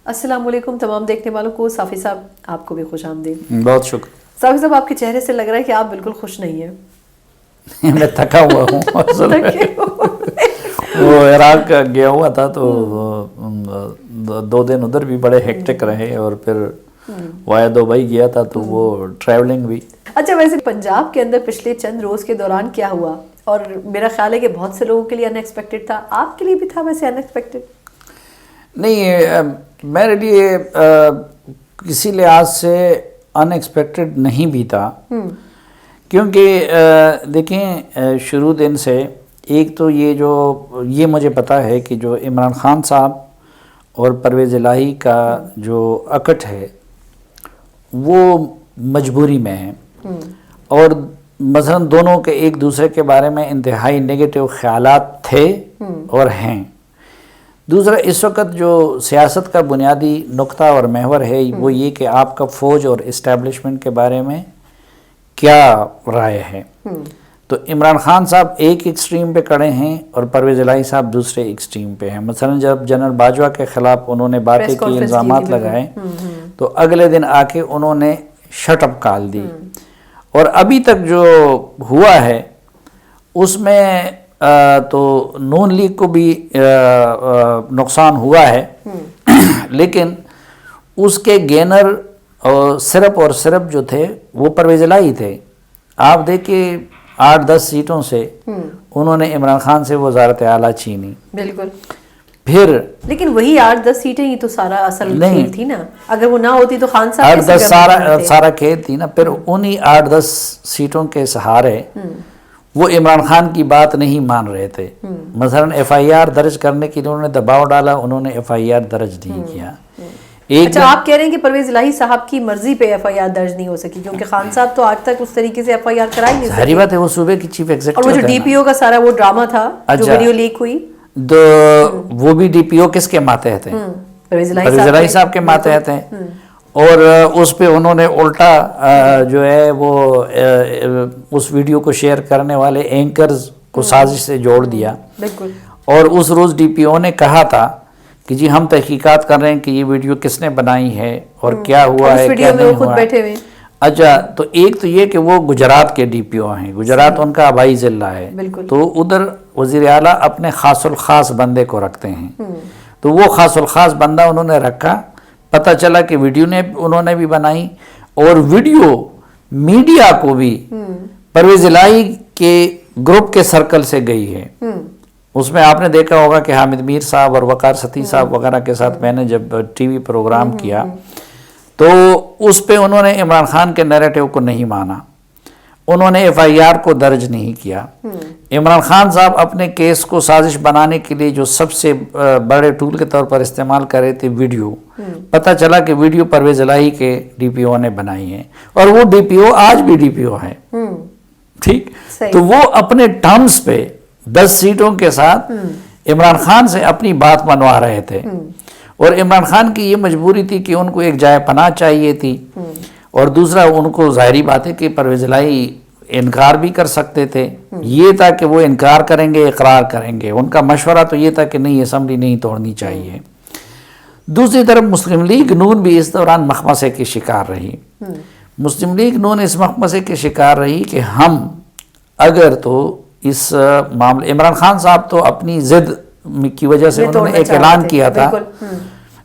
السلام علیکم تمام دیکھنے والوں کو. صافی صاحب آپ کو بھی خوش آمدید. بہت شکر. صافی صاحب آپ کے چہرے سے لگ رہا ہے کہ آپ بالکل خوش نہیں ہیں. میں تھکا ہوا ہوں. وہ عراق گیا ہوا تھا تو 2 دن ادھر بھی بڑے ہیکٹک رہے اور پھر وایا دبئی گیا تھا تو وہ ٹریولنگ بھی. اچھا ویسے پنجاب کے اندر پچھلے چند روز کے دوران کیا ہوا؟ اور میرا خیال ہے کہ بہت سے لوگوں کے لیے ان ایکسپیکٹڈ تھا. آپ کے لیے بھی تھا ویسے ان ایکسپیکٹڈ؟ نہیں, میرے لیے کسی لحاظ سے ان ایکسپیکٹڈ نہیں بھی تھا, کیونکہ دیکھیں شروع دن سے ایک تو یہ مجھے پتہ ہے کہ جو عمران خان صاحب اور پرویز الہی کا جو اکٹ ہے وہ مجبوری میں ہے, اور مثلا دونوں کے ایک دوسرے کے بارے میں انتہائی نگیٹو خیالات تھے اور ہیں. دوسرا, اس وقت جو سیاست کا بنیادی نقطہ اور محور ہے وہ یہ کہ آپ کا فوج اور اسٹیبلشمنٹ کے بارے میں کیا رائے ہے. تو عمران خان صاحب ایک ایکسٹریم پہ کڑے ہیں اور پرویز الہی صاحب دوسرے ایکسٹریم پہ ہیں. مثلا جب جنرل باجوہ کے خلاف انہوں نے باتیں کی, الزامات لگائے, تو اگلے دن آ کے انہوں نے شٹ اپ کال دی. اور ابھی تک جو ہوا ہے اس میں تو نون لیگ کو بھی نقصان ہوا ہے, لیکن اس کے گینر صرف اور صرف جو تھے وہ پرویز الہی تھے. آپ دیکھیں 8-10 سیٹوں سے انہوں نے عمران خان سے وزارت اعلیٰ چھینی. بالکل. پھر لیکن وہی 8-10 سیٹیں ہی تو سارا اصل کھیل تھی نا. اگر وہ نہ ہوتی تو خان صاحب 8-10 سارا کھیل تھی نا. پھر انہی 8-10 سیٹوں کے سہارے وہ عمران خان کی بات نہیں مان رہے تھے. مثلا FIR درج کرنے کے لیے انہوں نے دباؤ ڈالا, انہوں نے FIR درج نہیں کیا. اچھا آپ کہہ رہے ہیں کہ پرویز الہی صاحب کی مرضی پہ FIR درج نہیں ہو سکی, کیونکہ خان صاحب تو آج تک اس طریقے سے FIR کرائی نہیں سکے. ظاہری بات ہے, وہ صوبے کی چیف ایگزیکٹو. اور وہ جو DPO کا سارا وہ ڈرامہ تھا جو ویڈیو لیک ہوئی, وہ بھی DPO کس کے ماتحت ہیں؟ پرویز الہی صاحب کے ماتحت ہیں. اور اس پہ انہوں نے الٹا جو ہے وہ اس ویڈیو کو شیئر کرنے والے اینکرز کو سازش سے جوڑ دیا. بالکل. اور اس روز DPO نے کہا تھا کہ جی ہم تحقیقات کر رہے ہیں کہ یہ ویڈیو کس نے بنائی ہے اور کیا ہوا ہے کیا نہیں ہوا. اچھا, تو ایک تو یہ کہ وہ گجرات کے DPO ہیں, گجرات ان کا آبائی ضلع ہے, تو ادھر وزیر اعلیٰ اپنے خاص الخاص بندے کو رکھتے ہیں. تو وہ خاص الخاص بندہ انہوں نے رکھا. پتہ چلا کہ ویڈیو انہوں نے بھی بنائی, اور ویڈیو میڈیا کو بھی پرویز الہی کے گروپ کے سرکل سے گئی ہے. اس میں آپ نے دیکھا ہوگا کہ حامد میر صاحب اور وقار ستی صاحب وغیرہ کے ساتھ میں نے جب ٹی وی پروگرام کیا تو اس پہ انہوں نے عمران خان کے نیریٹو کو نہیں مانا, انہوں نے FIR کو درج نہیں کیا. عمران خان صاحب اپنے کیس کو سازش بنانے کے لیے جو سب سے بڑے ٹول کے طور پر استعمال کر رہے تھے ویڈیو, پتہ چلا کہ ویڈیو پرویز الہی کے DPO نے بنائی ہے, اور وہ DPO آج بھی DPO ہے. ٹھیک, تو وہ اپنے ٹرمز پہ 10 سیٹوں کے ساتھ عمران خان سے اپنی بات منوا رہے تھے. اور عمران خان کی یہ مجبوری تھی کہ ان کو ایک جائے پناہ چاہیے تھی, اور دوسرا ان کو ظاہری بات ہے کہ پرویز الہی انکار بھی کر سکتے تھے. یہ تھا کہ وہ انکار کریں گے اقرار کریں گے, ان کا مشورہ تو یہ تھا کہ نہیں اسمبلی نہیں توڑنی چاہیے. دوسری طرف مسلم لیگ نون بھی اس دوران مخمصے کی شکار رہی. مسلم لیگ نون اس مخمصے کی شکار رہی کہ ہم اگر تو اس معاملے, عمران خان صاحب تو اپنی ضد کی وجہ سے انہوں نے ایک اعلان کیا تھا,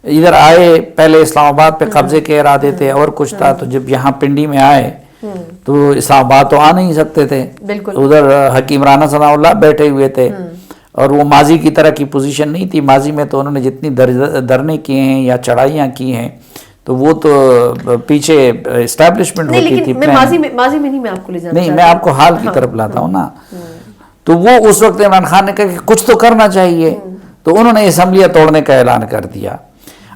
ادھر آئے پہلے اسلام آباد پہ قبضے کے ارادے تھے اور کچھ تھا, تو جب یہاں پنڈی میں آئے تو اسلام آباد تو آ نہیں سکتے تھے, ادھر حکیم رانا ثناء اللہ بیٹھے ہوئے تھے, اور وہ ماضی کی طرح کی پوزیشن نہیں تھی. ماضی میں تو انہوں نے جتنی دھرنے کیے ہیں یا چڑھائیاں کی ہیں تو وہ تو پیچھے اسٹیبلشمنٹ ہوتی تھی. ماضی میں نہیں, میں آپ کو لے جانا نہیں, میں آپ کو حال کی طرف لاتا ہوں نا. تو وہ اس وقت عمران خان نے کہا کہ کچھ تو کرنا چاہیے, تو انہوں نے اسمبلیاں توڑنے کا اعلان کر دیا.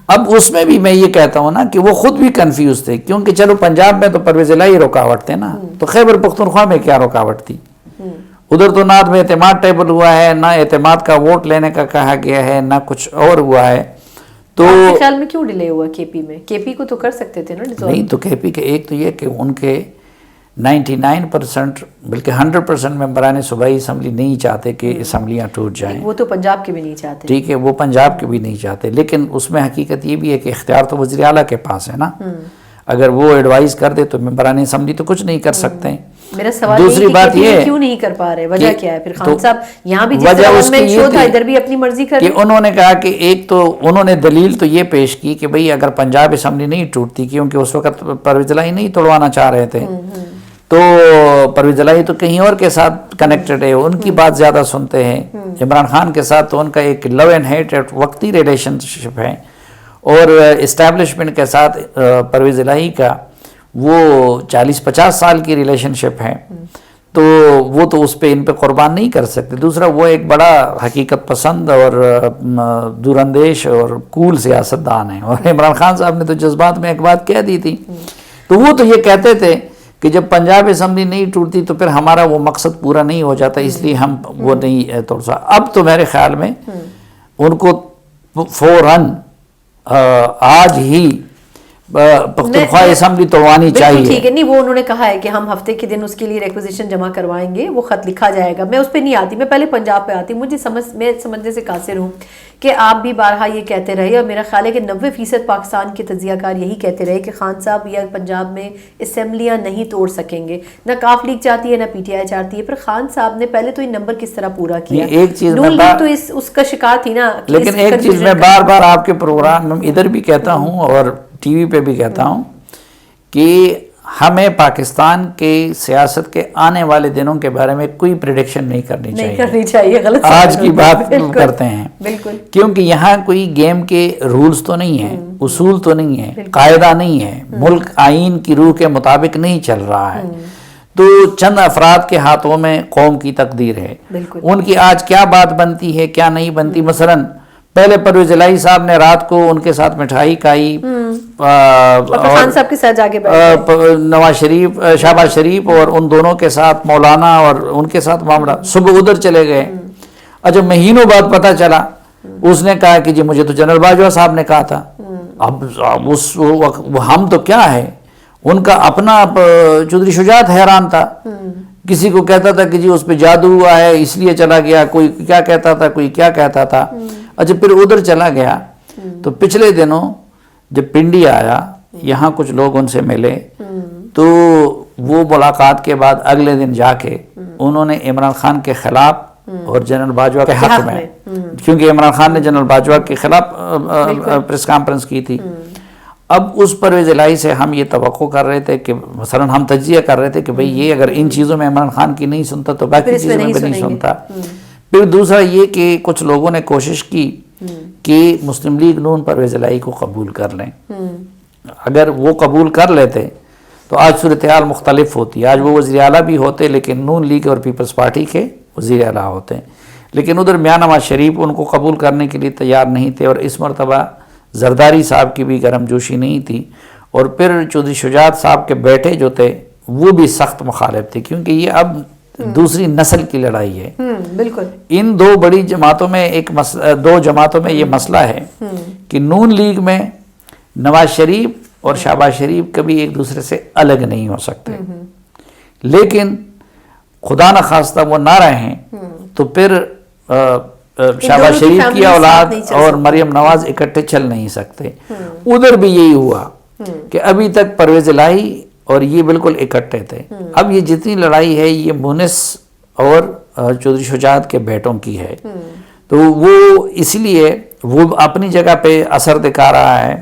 اب اس میں بھی میں یہ کہتا ہوں نا کہ وہ خود بھی کنفیوز تھے, کیونکہ چلو پنجاب میں تو پرویز الہی رکاوٹ تھے نا, تو خیبر پختونخوا میں کیا رکاوٹ تھی؟ ادھر تو نہ میں اعتماد ٹیبل ہوا ہے, نہ اعتماد کا ووٹ لینے کا کہا گیا ہے, نہ کچھ اور ہوا ہے. تو آپ کے خیال میں کیوں ڈیلے ہوا KP میں؟ KP کو تو کر سکتے تھے نا. نہیں, تو KP کے ایک تو یہ کہ ان کے 99% بلکہ 100% ممبران صوبائی اسمبلی نہیں چاہتے کہ اسمبلیاں ٹوٹ جائیں. وہ تو پنجاب کے بھی نہیں چاہتے. ٹھیک ہے, وہ پنجاب کے بھی نہیں چاہتے, لیکن اس میں حقیقت یہ بھی ہے کہ اختیار تو وزیر اعلیٰ کے پاس ہے نا. اگر وہ ایڈوائز کر دے تو ممبران اسمبلی تو کچھ نہیں کر سکتے ہیں. میرا سوال دوسری بات یہ ہے کیوں نہیں کر پا رہے, وجہ کیا ہے؟ پھر خان صاحب یہاں بھی جس طرح گورنمنٹ شو تھا ادھر بھی اپنی مرضی کر کہ انہوں نے کہا کہ ایک تو انہوں نے دلیل تو یہ پیش کی کہ بھئی اگر پنجاب اسمبلی نہیں ٹوٹتی, کیونکہ اس وقت پرویز الہی نہیں توڑوانا چاہ رہے تھے, تو پرویز الہی تو کہیں اور کے ساتھ کنیکٹڈ ہے, ان کی بات زیادہ سنتے ہیں. عمران خان کے ساتھ تو ان کا ایک لو اینڈ ہیٹ وقتی ریلیشن شپ ہے, اور اسٹیبلشمنٹ کے ساتھ پرویز الہی کا وہ 40-50 سال کی ریلیشن شپ ہے, تو وہ تو اس پہ ان پہ قربان نہیں کر سکتے. دوسرا وہ ایک بڑا حقیقت پسند اور دور اندیش اور کول سیاستدان ہیں, اور عمران خان صاحب نے تو جذبات میں ایک بات کہہ دی تھی, تو وہ تو یہ کہتے تھے کہ جب پنجاب اسمبلی نہیں ٹوٹتی تو پھر ہمارا وہ مقصد پورا نہیں ہو جاتا, اس لیے ہم وہ نہیں توڑ سکتے. اب تو میرے خیال میں ان کو فوراً آج ہی پختونخوا اسمبلی توڑوانی چاہیے. ٹھیک ہے, نہیں وہ انہوں نے کہا ہے کہ ہم ہفتے کے دن اس کے لیے ریکوزیشن جمع کروائیں گے, وہ خط لکھا جائے گا. میں اس پہ نہیں آتی, میں پہلے پنجاب پہ آتی. میں سمجھنے سے قاصر ہوں کہ آپ بھی بارہا یہ کہتے رہے, اور میرا خیال ہے کہ 90% پاکستان کے تجزیہ کار یہی کہتے رہے کہ خان صاحب یا پنجاب میں اسمبلیاں نہیں توڑ سکیں گے. نہ کاف لیگ چاہتی ہے نہ پی ٹی آئی چاہتی ہے, پر خان صاحب نے پہلے تو یہ نمبر کس طرح پورا کیا. ایک چیز نون لیگ تو اس کا شکار تھی نا. لیکن ایک چیز میں بار بار آپ کے پروگرام میں ادھر بھی کہتا ہوں اور ٹی وی پہ بھی کہتا ہوں کہ ہمیں پاکستان کے سیاست کے آنے والے دنوں کے بارے میں کوئی پریڈکشن نہیں کرنی چاہیے. غلط آج کی بات کرتے ہیں, بالکل, کیونکہ یہاں کوئی گیم کے رولز تو نہیں ہیں, اصول تو نہیں ہے, قاعدہ نہیں ہے, ملک آئین کی روح کے مطابق نہیں چل رہا ہے. تو چند افراد کے ہاتھوں میں قوم کی تقدیر ہے. ان کی آج کیا بات بنتی ہے کیا نہیں بنتی. مثلاً پہلے پرویز الہی صاحب نے رات کو ان کے ساتھ مٹھائی کھائی, خان صاحب کے ساتھ جا کے نواز شریف, شہباز شریف اور ان دونوں کے ساتھ مولانا اور ان کے ساتھ معاملہ. صبح ادھر چلے گئے, اچھا مہینوں بعد پتہ چلا اس نے کہا کہ جی مجھے تو جنرل باجوہ صاحب نے کہا تھا. اب اس ہم تو کیا ہے, ان کا اپنا چودھری شجاعت حیران تھا, کسی کو کہتا تھا کہ جی اس پہ جادو ہوا ہے اس لیے چلا گیا, کوئی کیا کہتا تھا کوئی کیا کہتا تھا. اچھا پھر ادھر چلا گیا, تو پچھلے دنوں جب پنڈی آیا یہاں کچھ لوگ ان سے ملے, تو وہ ملاقات کے بعد اگلے دن جا کے انہوں نے عمران خان کے خلاف اور جنرل باجوہ کے حق میں, کیونکہ عمران خان نے جنرل باجوہ کے خلاف پریس کانفرنس کی تھی. اب اس پرویز الہی سے ہم یہ توقع کر رہے تھے کہ مثلا ہم تجزیہ کر رہے تھے کہ بھئی یہ اگر ان چیزوں میں عمران خان کی نہیں سنتا تو باقی چیزوں میں بھی نہیں سنتا. پھر دوسرا یہ کہ کچھ لوگوں نے کوشش کی کہ مسلم لیگ نون پرویز الہی کو قبول کر لیں. اگر وہ قبول کر لیتے تو آج صورتحال مختلف ہوتی. آج وہ وزیر اعلیٰ بھی ہوتے لیکن نون لیگ اور پیپلز پارٹی کے وزیر اعلیٰ ہوتے ہیں. لیکن ادھر میاں نواز شریف ان کو قبول کرنے کے لیے تیار نہیں تھے, اور اس مرتبہ زرداری صاحب کی بھی گرم جوشی نہیں تھی. اور پھر چودھری شجاعت صاحب کے بیٹے جو تھے وہ بھی سخت مخالف تھے, کیونکہ یہ اب دوسری نسل کی لڑائی ہے. بالکل, ان دو بڑی جماعتوں میں دو جماعتوں میں یہ مسئلہ ہے کہ نون لیگ میں نواز شریف اور شہباز شریف کبھی ایک دوسرے سے الگ نہیں ہو سکتے, لیکن خدا نہ خواستہ وہ نہ رہیں تو پھر شہباز شریف کی اولاد اور مریم نواز اکٹھے چل نہیں سکتے. ادھر بھی یہی ہوا کہ ابھی تک پرویز الہی اور یہ بالکل اکٹھے تھے. اب یہ جتنی لڑائی ہے یہ مونس اور چودھری شجاعت کے بیٹوں کی ہے, تو وہ اس لیے وہ اپنی جگہ پہ اثر دکھا رہا ہے,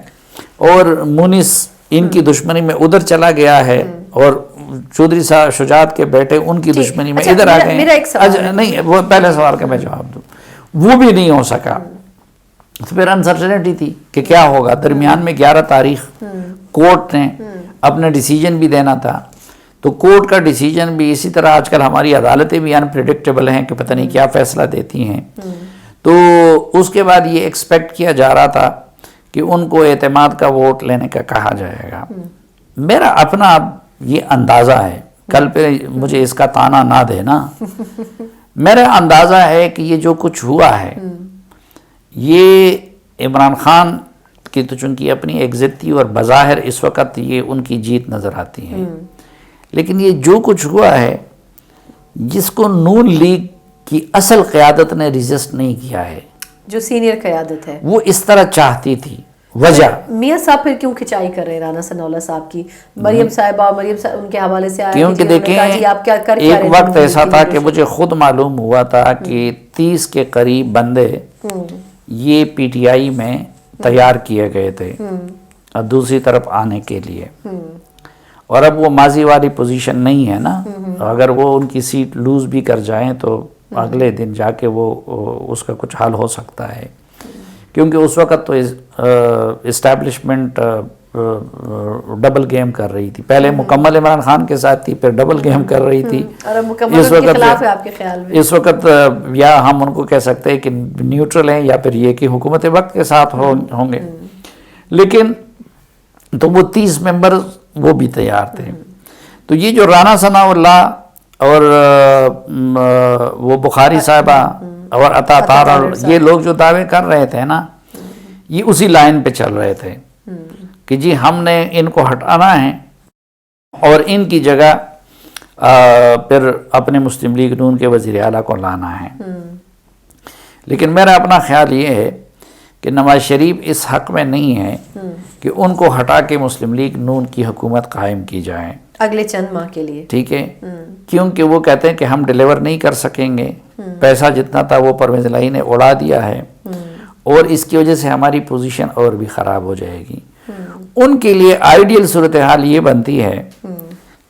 اور مونس ان کی دشمنی میں ادھر چلا گیا ہے, اور چودھری شجاعت کے بیٹے ان کی دشمنی میں ادھر آ گئے. نہیں, وہ پہلے سوال کا میں جواب دوں, وہ بھی نہیں ہو سکا. تو پھر انسرٹنٹی تھی کہ کیا ہوگا. درمیان میں 11 تاریخ کورٹ نے اپنا ڈیسیجن بھی دینا تھا, تو کورٹ کا ڈیسیجن بھی اسی طرح آج کل ہماری عدالتیں بھی انپریڈکٹیبل ہیں کہ پتہ نہیں کیا فیصلہ دیتی ہیں. تو اس کے بعد یہ ایکسپیکٹ کیا جا رہا تھا کہ ان کو اعتماد کا ووٹ لینے کا کہا جائے گا. میرا اپنا یہ اندازہ ہے, کل پہ مجھے اس کا تانا نہ دینا, میرا اندازہ ہے کہ یہ جو کچھ ہوا ہے یہ عمران خان کی تو چونکہ اپنی ایگزٹ تھی اور بظاہر اس وقت یہ ان کی جیت نظر آتی ہے, لیکن یہ جو کچھ ہوا ہے جس کو نون لیگ کی اصل قیادت نے ریزسٹ نہیں کیا ہے، جو سینئر قیادت ہے، وہ اس طرح چاہتی تھی. وجہ میاں صاحب پھر کیوں کھچائی کر رہے ہیں رانا ثناء اللہ صاحب کی؟ مریم صاحبہ، مریم صاحب ان کے حوالے سے آیا کیونکہ دیکھیں ایک وقت ایسا تھا کہ مجھے خود معلوم ہوا تھا کہ 30 کے قریب بندے یہ پی ٹی آئی میں تیار کیے گئے تھے اور دوسری طرف آنے کے لیے، اور اب وہ ماضی والی پوزیشن نہیں ہے نا. اگر وہ ان کی سیٹ لوز بھی کر جائیں تو اگلے دن جا کے وہ اس کا کچھ حل ہو سکتا ہے، کیونکہ اس وقت تو اسٹیبلشمنٹ ڈبل گیم کر رہی تھی. پہلے مکمل عمران خان کے ساتھ تھی، پھر ڈبل گیم کر رہی تھی. اس وقت یا ہم ان کو کہہ سکتے ہیں کہ نیوٹرل ہیں، یا پھر یہ کہ حکومت وقت کے ساتھ ہوں گے. لیکن تو وہ 30 ممبر وہ بھی تیار تھے. تو یہ جو رانا ثناء اللہ اور وہ بخاری صاحبہ اور عطا طاہر اور یہ لوگ جو دعوے کر رہے تھے نا، یہ اسی لائن پہ چل رہے تھے کہ جی ہم نے ان کو ہٹانا ہے اور ان کی جگہ پھر اپنے مسلم لیگ نون کے وزیر اعلیٰ کو لانا ہے. لیکن میرا اپنا خیال یہ ہے کہ نواز شریف اس حق میں نہیں ہے کہ ان کو ہٹا کے مسلم لیگ نون کی حکومت قائم کی جائے اگلے چند ماہ کے لیے. ٹھیک ہے، کیونکہ وہ کہتے ہیں کہ ہم ڈیلیور نہیں کر سکیں گے، پیسہ جتنا تھا وہ پرویز الہی نے اڑا دیا ہے، اور اس کی وجہ سے ہماری پوزیشن اور بھی خراب ہو جائے گی. ان کے لیے آئیڈیل صورتحال یہ بنتی ہے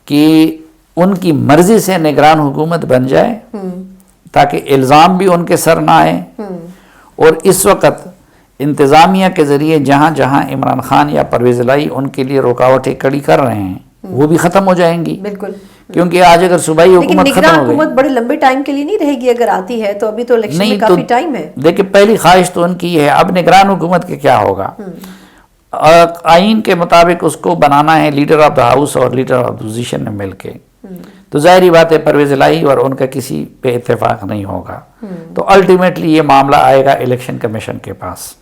کہ ان کی مرضی سے نگران حکومت بن جائے تاکہ الزام بھی ان کے سر نہ آئے، اور اس وقت انتظامیہ کے ذریعے جہاں جہاں عمران خان یا پرویز الہی ان کے لیے رکاوٹیں کھڑی کر رہے ہیں وہ بھی ختم ہو جائیں گی. بالکل، کیونکہ آج اگر صوبائی حکومت ختم ہو گئی، حکومت بڑے لمبے ٹائم کے لیے نہیں رہے گی. اگر آتی ہے تو ابھی تو الیکشن میں کافی ٹائم ہے. دیکھیں پہلی خواہش تو ان کی ہے. اب نگران حکومت کے کیا ہوگا؟ آئین کے مطابق اس کو بنانا ہے لیڈر آف دا ہاؤس اور لیڈر آف اپوزیشن نے مل کے. تو ظاہری بات ہے پرویز الہی اور ان کا کسی پہ اتفاق نہیں ہوگا. تو الٹیمیٹلی یہ معاملہ آئے گا الیکشن کمیشن کے پاس،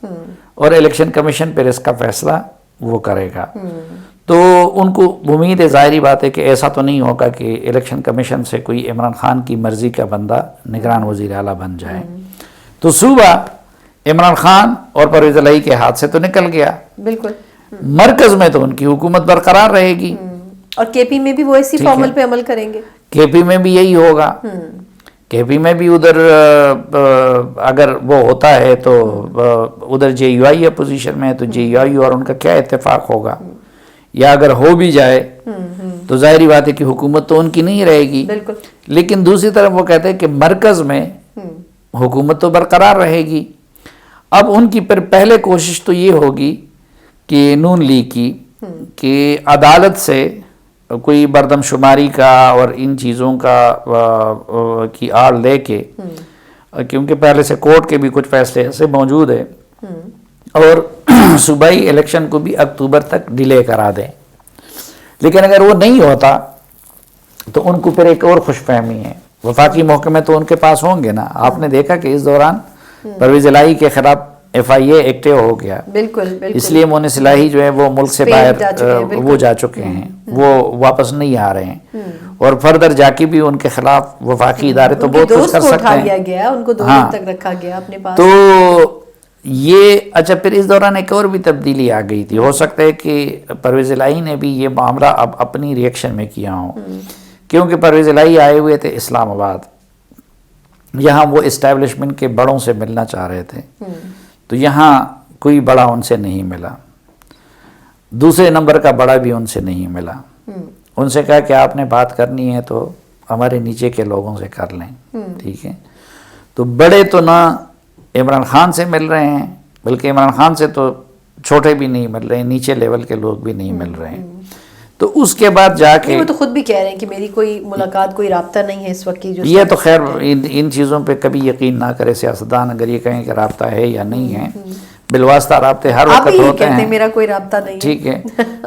اور الیکشن کمیشن پھر اس کا فیصلہ وہ کرے گا. تو ان کو امید ہے، ظاہری بات ہے کہ ایسا تو نہیں ہوگا کہ الیکشن کمیشن سے کوئی عمران خان کی مرضی کا بندہ نگران وزیر اعلیٰ بن جائے. تو صوبہ عمران خان اور پرویز الہی کے ہاتھ سے تو نکل گیا. بالکل، مرکز میں تو ان کی حکومت برقرار رہے گی، اور کے پی میں بھی وہ اسی فارمول پہ عمل کریں گے. کے پی میں بھی یہی ہوگا. کے پی میں بھی ادھر اگر وہ ہوتا ہے تو ادھر جے یو آئی اپوزیشن میں ہے، تو جے یو آئی اور ان کا کیا اتفاق ہوگا؟ یا اگر ہو بھی جائے تو ظاہری بات ہے کہ حکومت تو ان کی نہیں رہے گی. بالکل. لیکن دوسری طرف وہ کہتے ہیں کہ مرکز میں حکومت تو برقرار رہے گی. اب ان کی پہلے کوشش تو یہ ہوگی کہ نون لیگ کی کہ عدالت سے کوئی بردم شماری کا اور ان چیزوں کا کی آڑ لے کے، کیونکہ پہلے سے کورٹ کے بھی کچھ فیصلے ایسے موجود ہیں، اور صوبائی الیکشن کو بھی اکتوبر تک ڈیلے کرا دیں. لیکن اگر وہ نہیں ہوتا تو ان کو پھر ایک اور خوش فہمی ہے. وفاقی محکمے تو ان کے پاس ہوں گے نا. آپ نے دیکھا کہ اس دوران پرویز الہی کے خلاف ایف آئی اے ایکٹیو ہو گیا. بالکل. اس لیے مونس الہی جو ہے وہ ملک سے باہر وہ جا چکے ہیں، وہ واپس نہیں آ رہے ہیں، اور فردر جا کے بھی ان کے خلاف وفاقی ادارے تو بہت کچھ کر سکتے ہیں. ان کو 2 دن تک رکھا گیا اپنے پاس. تو یہ اچھا، پھر اس دوران ایک اور بھی تبدیلی آ گئی تھی. ہو سکتا ہے کہ پرویز الہی نے بھی یہ معاملہ اب اپنی ریئیکشن میں کیا ہو، کیونکہ پرویز الہی آئے ہوئے تھے اسلام آباد. یہاں وہ اسٹیبلشمنٹ کے بڑوں سے ملنا چاہ رہے تھے، تو یہاں کوئی بڑا ان سے نہیں ملا. دوسرے نمبر کا بڑا بھی ان سے نہیں ملا. ان سے کہا کہ آپ نے بات کرنی ہے تو ہمارے نیچے کے لوگوں سے کر لیں. ٹھیک ہے. تو بڑے تو نہ عمران خان سے مل رہے ہیں، بلکہ عمران خان سے تو چھوٹے بھی نہیں مل رہے ہیں، نیچے لیول کے لوگ بھی نہیں مل رہے ہیں. تو اس کے بعد جا کے وہ تو خود بھی کہہ رہے ہیں کہ میری کوئی ملاقات، کوئی رابطہ نہیں ہے اس وقت کی. جو یہ تو خیر ان چیزوں پہ کبھی یقین نہ کرے سیاستدان. اگر یہ کہیں کہ رابطہ ہے یا نہیں ہے، بالواسطہ رابطے ہر وقت ہوتے ہیں. میرا کوئی رابطہ نہیں. ٹھیک ہے،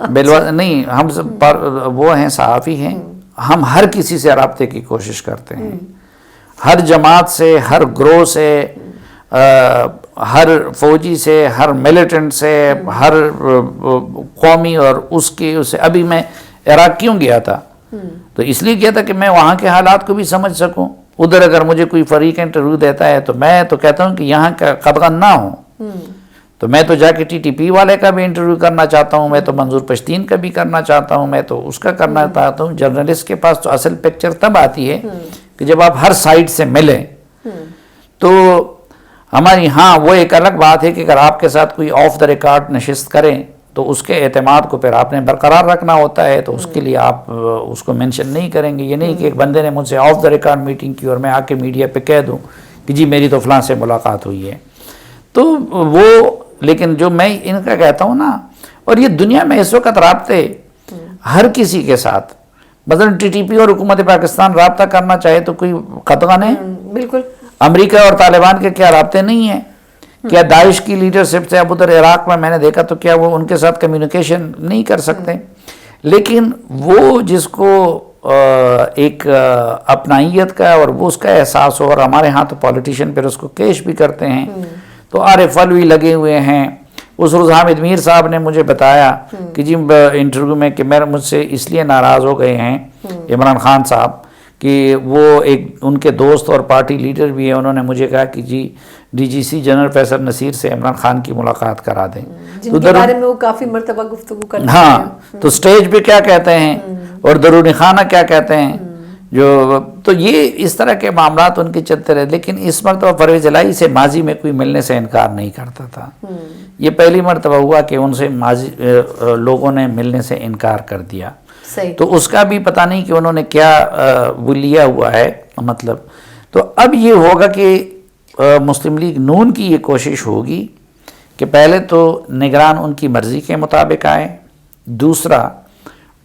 بالواسطہ نہیں. ہم وہ ہیں صحافی ہیں، ہم ہر کسی سے رابطے کی کوشش کرتے ہیں، ہر جماعت سے، ہر گروہ سے، ہر فوجی سے، ہر ملیٹنٹ سے، ہر قومی اور اس کے. ابھی میں عراق کیوں گیا تھا تو اس لیے کیا تھا کہ میں وہاں کے حالات کو بھی سمجھ سکوں. ادھر اگر مجھے کوئی فریق انٹرویو دیتا ہے تو میں تو کہتا ہوں کہ یہاں کا قدغن نہ ہوں. تو میں تو جا کے ٹی ٹی پی والے کا بھی انٹرویو کرنا چاہتا ہوں, میں تو منظور پشتین کا بھی کرنا چاہتا ہوں, میں تو اس کا کرنا چاہتا ہوں. جرنلسٹ کے پاس تو اصل پکچر تب آتی ہے کہ جب آپ ہر سائڈ سے ملیں. تو ہماری وہ ایک الگ بات ہے کہ اگر آپ کے ساتھ کوئی آف دا ریکارڈ نشست کریں تو اس کے اعتماد کو پھر آپ نے برقرار رکھنا ہوتا ہے, تو اس کے لیے آپ اس کو مینشن نہیں کریں گے. یہ نہیں کہ ایک بندے نے مجھ سے آف دا ریکارڈ میٹنگ کی اور میں آ کے میڈیا پہ کہہ دوں کہ جی میری تو فلاں سے ملاقات ہوئی ہے. تو وہ لیکن جو میں ان کا کہتا ہوں نا, اور یہ دنیا میں اس وقت رابطے ہر کسی کے ساتھ, مثلا ٹی ٹی پی اور حکومت پاکستان رابطہ کرنا چاہے تو کوئی قطعاً ہے. بالکل. امریکہ اور طالبان کے کیا رابطے نہیں ہیں؟ کیا داعش کی لیڈرشپ سے اب ادھر عراق میں نے دیکھا تو کیا وہ ان کے ساتھ کمیونیکیشن نہیں کر سکتے؟ لیکن وہ جس کو ایک اپنائیت کا اور وہ اس کا احساس ہو, اور ہمارے ہاں تو پولیٹیشین پھر اس کو کیش بھی کرتے ہیں, تو عارف علوی لگے ہوئے ہیں. اس روز حامد میر صاحب نے مجھے بتایا کہ جی انٹرویو میں کہ مجھ سے اس لیے ناراض ہو گئے ہیں عمران خان صاحب کہ وہ ایک ان کے دوست اور پارٹی لیڈر بھی ہیں, انہوں نے مجھے کہا کہ جی ڈی جی سی جنرل فیصل نصیر سے عمران خان کی ملاقات کرا دیں, جن کے بارے میں وہ کافی مرتبہ گفتگو کرتے ہیں. ہاں, تو سٹیج پہ کیا کہتے ہیں اور درون خانہ کیا کہتے ہیں. تو یہ اس طرح کے معاملات ان کے چلتے رہے. لیکن اس مرتبہ پرویز الہی سے ماضی میں کوئی ملنے سے انکار نہیں کرتا تھا. یہ پہلی مرتبہ ہوا کہ ان سے لوگوں نے ملنے سے انکار کر دیا. تو اس کا بھی پتہ نہیں کہ انہوں نے کیا وہ لیا ہوا ہے مطلب. تو اب یہ ہوگا کہ مسلم لیگ نون کی یہ کوشش ہوگی کہ پہلے تو نگران ان کی مرضی کے مطابق آئے, دوسرا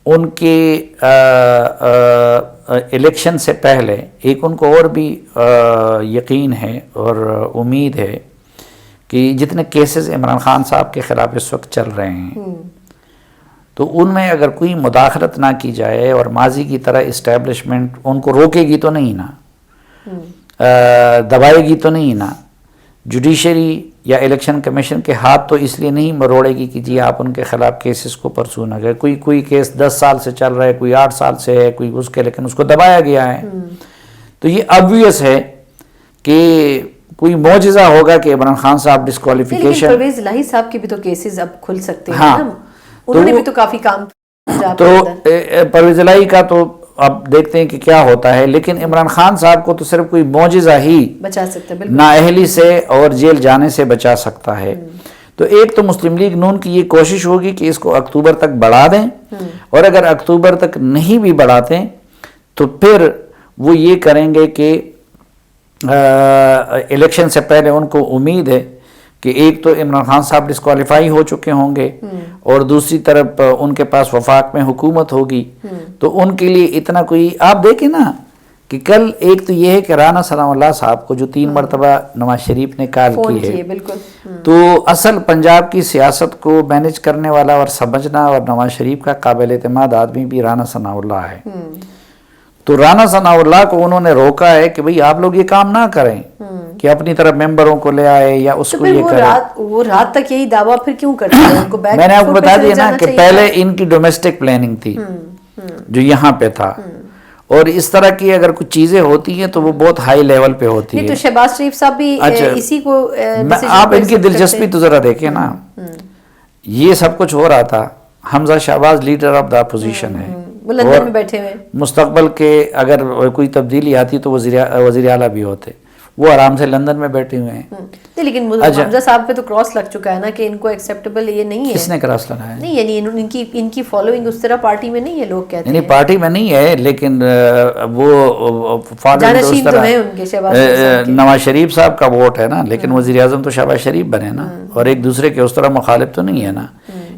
ان کے الیکشن سے پہلے ایک ان کو اور بھی یقین ہے اور امید ہے کہ جتنے کیسز عمران خان صاحب کے خلاف اس وقت چل رہے ہیں تو ان میں اگر کوئی مداخلت نہ کی جائے اور ماضی کی طرح اسٹیبلشمنٹ ان کو روکے گی تو نہیں نا, دبائے گی تو نہیں نا, جوڈیشری یا الیکشن کمیشن کے ہاتھ تو اس لیے نہیں مروڑے گی کہ جی آپ ان کے خلاف کیسز کو پرسو نہ کریں. کوئی کیس 10 سال سے چل رہا ہے, کوئی 8 سال سے ہے, کوئی اس کے, لیکن اس کو دبایا گیا ہے. تو یہ obvious ہے کہ کوئی معجزہ ہوگا کہ عمران خان صاحب ڈسکوالیفیکیشن. لیکن پرویز الہی صاحب کے بھی تو کیسز اب کھل سکتے ہیں نا, انہوں نے بھی تو کافی کام. تو پرویز الہی کا تو اب دیکھتے ہیں کہ کیا ہوتا ہے, لیکن عمران خان صاحب کو تو صرف کوئی معجزہ ہی بچا سکتا ہے, نااہلی سے اور جیل جانے سے بچا سکتا ہے. تو ایک تو مسلم لیگ نون کی یہ کوشش ہوگی کہ اس کو اکتوبر تک بڑھا دیں, اور اگر اکتوبر تک نہیں بھی بڑھاتے تو پھر وہ یہ کریں گے کہ الیکشن سے پہلے ان کو امید ہے کہ ایک تو عمران خان صاحب ڈسکوالیفائی ہو چکے ہوں گے, اور دوسری طرف ان کے پاس وفاق میں حکومت ہوگی. تو ان کے لیے اتنا کوئی, آپ دیکھیں نا کہ کل ایک تو یہ ہے کہ رانا ثناء اللہ صاحب کو جو 3 مرتبہ نواز شریف نے کال کی ہے, تو اصل پنجاب کی سیاست کو مینج کرنے والا اور سمجھنا اور نواز شریف کا قابل اعتماد آدمی بھی رانا ثناء اللہ ہے. تو رانا ثناء اللہ کو انہوں نے روکا ہے کہ بھئی آپ لوگ یہ کام نہ کریں کہ اپنی طرف ممبروں کو لے آئے یا اس کو یہ کریں. وہ رات تک یہی دعویٰ پھر کیوں کرتے ہیں ان کو بیک؟ میں نے آپ کو بتا دیا نا کہ پہلے ان کی ڈومیسٹک پلاننگ تھی جو یہاں پہ تھا, اور اس طرح کی اگر کچھ چیزیں ہوتی ہیں تو وہ بہت ہائی لیول پہ ہوتی ہیں. تو شہباز شریف صاحب بھی اسی کو, آپ ان کی دلچسپی تو ذرا دیکھیں نا, یہ سب کچھ ہو رہا تھا, Hamza Shahbaz leader of the opposition ہے, وہ لندن میں بیٹھے ہوئے, مستقبل کے اگر کوئی تبدیلی آتی تو وزیر اعلیٰ بھی ہوتے, وہ آرام سے لندن میں بیٹھے ہوئے ہیں. لیکن حمزہ صاحب پہ تو کراس لگ چکا ہے نا کہ ان کو ایکسیپٹیبل یہ نہیں ہے. کس نے کراس لگا ہے؟ نہیں یعنی ان کی فالوئنگ اس طرح پارٹی میں نہیں ہے, لوگ کہتے ہیں. نہیں پارٹی میں نہیں ہے, لیکن وہ جانشین تو ہیں ان کے, نواز شریف صاحب کا ووٹ ہے نا, لیکن وزیر اعظم تو شہباز شریف بنے نا, اور ایک دوسرے کے اس طرح مخالف تو نہیں ہے نا.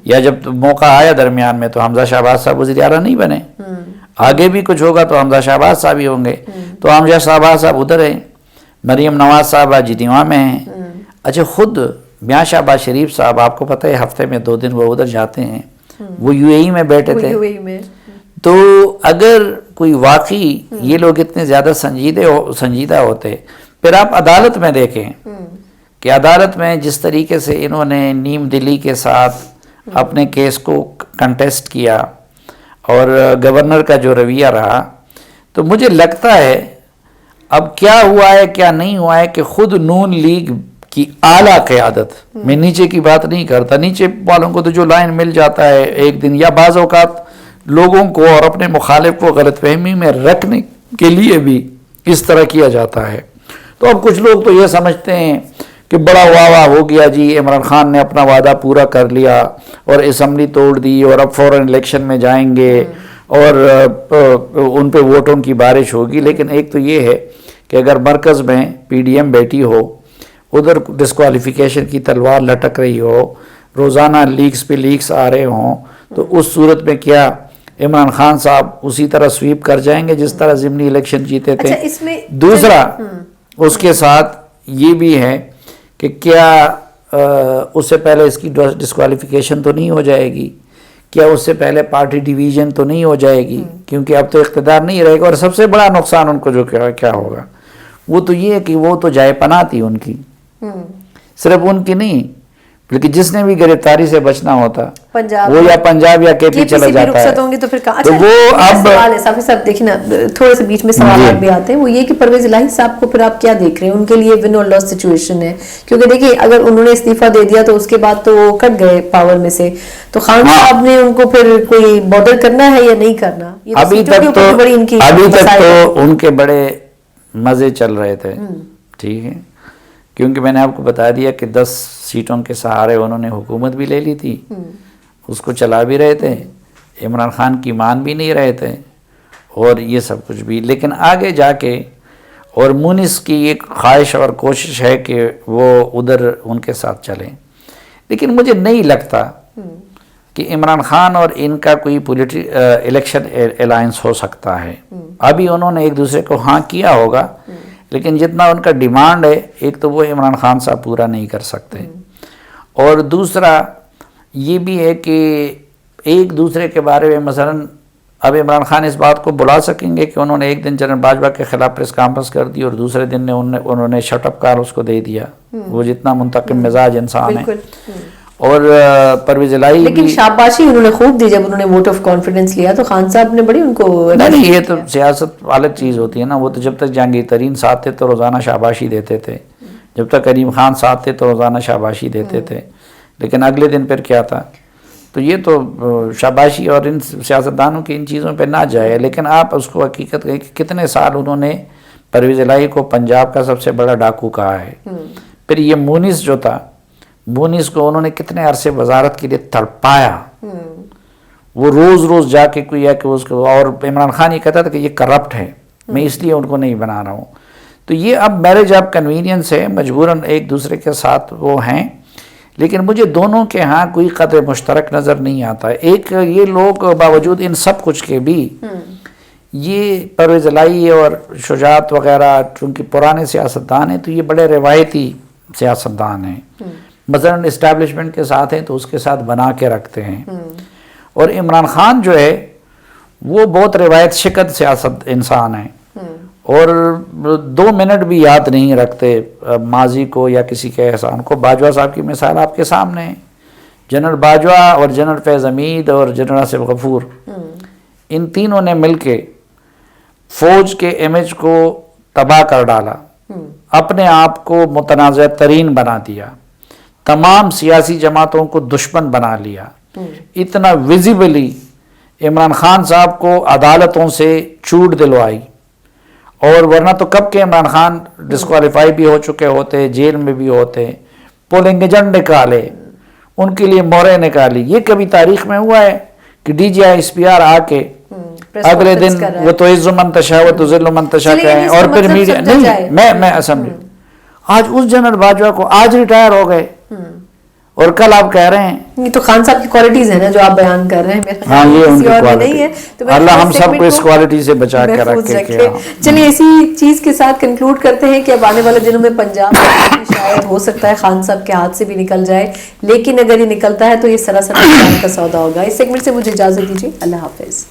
یا جب موقع آیا درمیان میں تو حمزہ شہباز صاحب وزیر اعلیٰ نہیں بنے, آگے بھی کچھ ہوگا تو حمزہ شہباز صاحب ہی ہوں گے. تو حمزہ شہباز صاحب ادھر ہیں, مریم نواز صاحب جدیواں میں ہیں. اچھا خود میاں شہباز شریف صاحب آپ کو پتہ ہے ہفتے میں 2 دن وہ ادھر جاتے ہیں, وہ یو اے ای میں بیٹھے تھے. تو اگر کوئی واقعی یہ لوگ اتنے زیادہ سنجیدہ ہوتے, پھر آپ عدالت میں دیکھیں کہ عدالت میں جس طریقے سے انہوں نے نیم دلی کے ساتھ اپنے کیس کو کنٹیسٹ کیا, اور گورنر کا جو رویہ رہا، تو مجھے لگتا ہے اب کیا ہوا ہے کیا نہیں ہوا ہے کہ خود نون لیگ کی اعلیٰ قیادت، میں نیچے کی بات نہیں کرتا، نیچے والوں کو تو جو لائن مل جاتا ہے ایک دن، یا بعض اوقات لوگوں کو اور اپنے مخالف کو غلط فہمی میں رکھنے کے لیے بھی اس طرح کیا جاتا ہے۔ تو اب کچھ لوگ تو یہ سمجھتے ہیں کہ بڑا واہ ہو گیا جی، عمران خان نے اپنا وعدہ پورا کر لیا اور اسمبلی توڑ دی اور اب فوراً الیکشن میں جائیں گے اور ان پہ ووٹوں کی بارش ہوگی۔ لیکن ایک تو یہ ہے کہ اگر مرکز میں پی ڈی ایم بیٹھی ہو، ادھر ڈسکوالیفیکیشن کی تلوار لٹک رہی ہو، روزانہ لیکس پہ لیکس آ رہے ہوں، تو اس صورت میں کیا عمران خان صاحب اسی طرح سویپ کر جائیں گے جس طرح ضمنی الیکشن جیتے تھے؟ دوسرا اس کے ساتھ یہ بھی ہے کہ کیا اس سے پہلے اس کی ڈسکوالیفیکیشن تو نہیں ہو جائے گی؟ کیا اس سے پہلے پارٹی ڈیویژن تو نہیں ہو جائے گی؟ کیونکہ اب تو اقتدار نہیں رہے گا، اور سب سے بڑا نقصان ان کو جو کیا ہوگا وہ تو یہ ہے کہ وہ تو جائے پناہ تھی ان کی، صرف ان کی نہیں بلکہ جس نے بھی گرفتاری سے بچنا ہوتا وہ یا پنجاب یا کے پی چلا جاتا ہے۔ تو وہ اب صافی صاحب دیکھیں نا، تھوڑے سے بیچ میں سوالات بھی آتے ہیں، وہ یہ کہ پرویز الہی صاحب کو پھر آپ کیا دیکھ رہے ہیں؟ ان کے لیے ون اور لاس سچویشن ہے، کیونکہ دیکھیں اگر انہوں نے استعفیٰ دے دیا تو اس کے بعد تو وہ کٹ گئے پاور میں سے، تو خان صاحب نے ان کو پھر کوئی بارڈر کرنا ہے یا نہیں کرنا؟ ابھی تک تو ان کے بڑے مزے چل رہے تھے، ٹھیک ہے، کیونکہ میں نے آپ کو بتا دیا کہ 10 سیٹوں کے سہارے انہوں نے حکومت بھی لے لی تھی، اس کو چلا بھی رہے تھے، عمران خان کی مان بھی نہیں رہے تھے اور یہ سب کچھ بھی۔ لیکن آگے جا کے اور مونس کی ایک خواہش اور کوشش ہے کہ وہ ادھر ان کے ساتھ چلیں، لیکن مجھے نہیں لگتا کہ عمران خان اور ان کا کوئی الیکشن الائنس ہو سکتا ہے۔ ابھی انہوں نے ایک دوسرے کو ہاں کیا ہوگا، لیکن جتنا ان کا ڈیمانڈ ہے ایک تو وہ عمران خان صاحب پورا نہیں کر سکتے، اور دوسرا یہ بھی ہے کہ ایک دوسرے کے بارے میں مثلاً اب عمران خان اس بات کو بلا سکیں گے کہ انہوں نے ایک دن جنرل باجوہ کے خلاف پریس کانفرنس کر دی اور دوسرے دن انہوں نے شٹ اپ کار اس کو دے دیا، وہ جتنا منتقم مزاج انسان ہے۔ اور پرویز الہی لیکن شاباشی انہوں نے خوب دی جب انہوں نے ووٹ آف کانفیڈنس لیا، تو خان صاحب نے بڑی ان کو نہیں، یہ تو سیاست الگ چیز ہوتی ہے نا، وہ تو جب تک جہانگیر ترین ساتھ تھے تو روزانہ شاباشی دیتے تھے، جب تک کریم خان ساتھ تھے تو روزانہ شاباشی دیتے تھے، لیکن اگلے دن پھر کیا تھا؟ تو یہ تو شاباشی اور ان سیاستدانوں کی ان چیزوں پہ نہ جائے، لیکن آپ اس کو حقیقت کہ کتنے سال انہوں نے پرویز الہی کو پنجاب کا سب سے بڑا ڈاکو کہا ہے۔ پھر یہ مونس جو تھا، مونس کو انہوں نے کتنے عرصے وزارت کے لیے تڑپایا، وہ روز روز جا کے کوئی ہے کہ اس کو، اور عمران خان یہ کہتا تھا کہ یہ کرپٹ ہے، میں اس لیے ان کو نہیں بنا رہا ہوں۔ تو یہ اب میرج آف کنوینئنس ہے، مجبوراً ایک دوسرے کے ساتھ وہ ہیں، لیکن مجھے دونوں کے ہاں کوئی قدر مشترک نظر نہیں آتا ہے۔ ایک یہ لوگ باوجود ان سب کچھ کے بھی یہ پرویز الہی اور شجاعت وغیرہ چونکہ پرانے سیاستدان ہیں تو یہ بڑے روایتی سیاستدان ہیں، مثلاً اسٹیبلشمنٹ کے ساتھ ہیں تو اس کے ساتھ بنا کے رکھتے ہیں، اور عمران خان جو ہے وہ بہت روایت شکن سیاست انسان ہے، اور 2 منٹ بھی یاد نہیں رکھتے ماضی کو یا کسی کے احسان کو۔ باجوہ صاحب کی مثال آپ کے سامنے ہے، جنرل باجوہ اور جنرل فیض حمید اور جنرل آصف غفور، ان تینوں نے مل کے فوج کے امیج کو تباہ کر ڈالا، اپنے آپ کو متنازع ترین بنا دیا، تمام سیاسی جماعتوں کو دشمن بنا لیا، اتنا ویزیبلی عمران خان صاحب کو عدالتوں سے چھوٹ دلوائی، اور ورنہ تو کب کے عمران خان ڈسکوالیفائی بھی ہو چکے ہوتے، جیل میں بھی ہوتے، پولنگ ایجنٹ نکالے، ان کے لیے مورے نکالی۔ یہ کبھی تاریخ میں ہوا ہے کہ D G I S P R آ کے اگلے دن وہ تو عز من تشاء و تذل من تشاء کہیں، اور پھر میڈیا نہیں، میں اسمبلی آج اس جنرل باجوہ کو آج ریٹائر ہو گئے، اور کل آپ کہہ رہے ہیں یہ تو خان صاحب کی کوالٹیز ہیں نا جو آپ بیان کر رہے ہیں، ہاں یہ ان کی کوالٹی ہے، اللہ ہم سب کو اس کوالٹی سے بچا کے رکھے۔ چلیے اسی چیز کے ساتھ کنکلوڈ کرتے ہیں کہ اب آنے والے دنوں میں پنجاب شاید ہو سکتا ہے خان صاحب کے ہاتھ سے بھی نکل جائے، لیکن اگر یہ نکلتا ہے تو یہ سراسر کا سودا ہوگا۔ اس سیگمنٹ سے مجھے اجازت دیجیے، اللہ حافظ۔